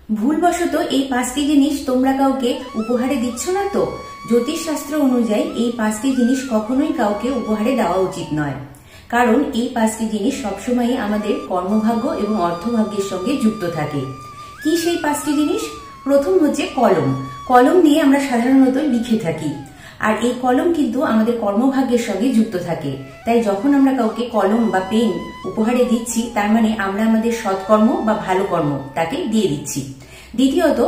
ভুলবশত এই 5টি জিনিস তোমরা কাউকে উপহারে দিচ্ছ না তো? জ্যোতিষশাস্ত্র অনুযায়ী এই 5টি জিনিস কখনোই কাউকে উপহারে দেওয়া উচিত নয়, কারণ এই 5টি জিনিস সবসময় আমাদের কর্মভাগ্য এবং অর্থভাগ্যের সঙ্গে যুক্ত থাকে। কি সেই 5টি জিনিস? প্রথম হচ্ছে কলম। কলম দিয়ে আমরা সাধারণত লিখে থাকি, আর এই কলম কিন্তু আমাদের কর্মভাগ্যের সঙ্গে যুক্ত থাকে। তাই যখন আমরা কাউকে কলম বা পেন উপহারে দিচ্ছি, তার মানে আমরা আমাদের সৎকর্ম বা ভালো কর্ম তাকে দিয়ে দিচ্ছি। দ্বিতীয়ত,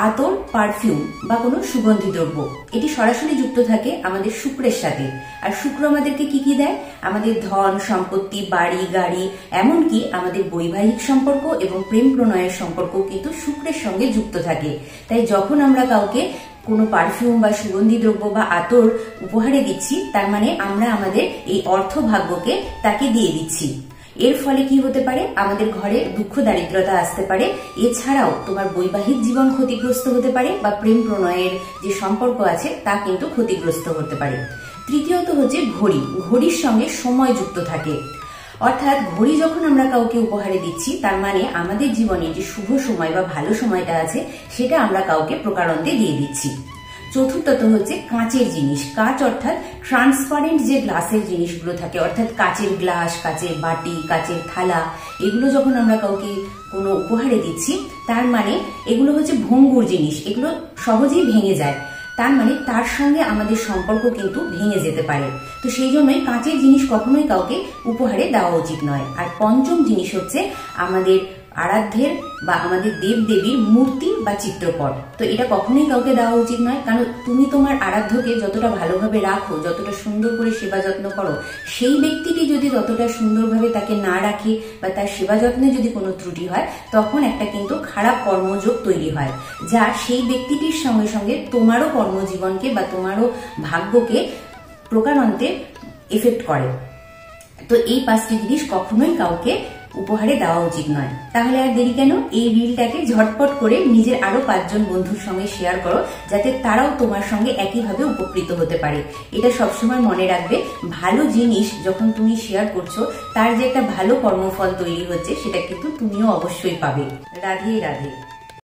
আতর, পারফিউম বা কোনো সুগন্ধি দ্রব্য, এটি সরাসরি যুক্ত থাকে আমাদের শুক্রের সাথে। আর শুক্র আমাদেরকে কি কি দেয়? আমাদের ধন, সম্পত্তি, বাড়ি, গাড়ি, এমনকি আমাদের বৈবাহিক সম্পর্ক এবং প্রেম প্রণয়ের সম্পর্ক কিন্তু শুক্রের সঙ্গে যুক্ত থাকে। তাই যখন আমরা কাউকে কোনো পারফিউম বা সুগন্ধি দ্রব্য বা আতর উপহারে দিচ্ছি, তার মানে আমরা আমাদের এই অর্থভাগ্যকে তাকে দিয়ে দিচ্ছি। এর ফলে কি হতে পারে? আমাদের ঘরে দুঃখ দারিদ্রতা আসতে পারে। এছাড়াও তোমার বৈবাহিক জীবন ক্ষতিগ্রস্ত হতে পারে বা প্রেম প্রণয়ের যে সম্পর্ক আছে তা কিন্তু ক্ষতিগ্রস্ত হতে পারে। তৃতীয়ত হচ্ছে ঘড়ি। ঘড়ির সঙ্গে সময় যুক্ত থাকে, অর্থাৎ ঘড়ি যখন আমরা কাউকে উপহারে দিচ্ছি, তার মানে আমাদের জীবনে যে শুভ সময় বা ভালো সময়টা আছে সেটা আমরা কাউকে প্রকারান্তে দিয়ে দিচ্ছি। চতুর্থত হচ্ছে কাঁচের জিনিস। কাঁচ অর্থাৎ ট্রান্সপারেন্ট যে গ্লাসের জিনিসগুলো থাকে, অর্থাৎ কাঁচের গ্লাস, কাঁচের বাটি, কাঁচের থালা, এগুলো যখন আমরা কাউকে কোনো উপহারে দিচ্ছি, তার মানে এগুলো হচ্ছে ভঙ্গুর জিনিস, এগুলো সহজেই ভেঙে যায়। তার মানে তার সঙ্গে আমাদের সম্পর্ক কিন্তু ভেঙে যেতে পারে। তো সেই জন্যই কাঁচের জিনিস কখনোই কাউকে উপহারে দেওয়া উচিত নয়। আর পঞ্চম জিনিস হচ্ছে আমাদের আরাধ্যের বা আমাদের দেব দেবীর মূর্তি বা চিত্রপট। তো এটা কখনোই কাউকে দেওয়া উচিত নয়, কারণ তুমি তোমার আরাধ্যকে যতটা ভালোভাবে রাখো, যতটা সুন্দর করে সেবা যত্ন করো, সেই ব্যক্তিটি যদি ততটা সুন্দরভাবে তাকে না রাখে বা তার সেবা যত্নে যদি কোনো ত্রুটি হয়, তখন একটা কিন্তু খারাপ কর্মযোগ তৈরি হয়, যা সেই ব্যক্তিটির সঙ্গে সঙ্গে তোমারও কর্মজীবনকে বা তোমারও ভাগ্যকে প্রকারান্তে এফেক্ট করে। তো এই 5টি জিনিস কখনোই কাউকে উপহারে দেওয়া উচিত নয়। তাহলে আর দেরি কেন? এই রিলটাকে ঝটপট করে নিজের আরো 5 জন বন্ধুর সঙ্গে শেয়ার করো, যাতে তারাও তোমার সঙ্গে একইভাবে উপকৃত হতে পারে। এটা সবসময় মনে রাখবে, ভালো জিনিস যখন তুমি শেয়ার করছো, তার যে একটা ভালো কর্মফল তৈরি হচ্ছে, সেটা কিন্তু তুমিও অবশ্যই পাবে। রাধে রাধে।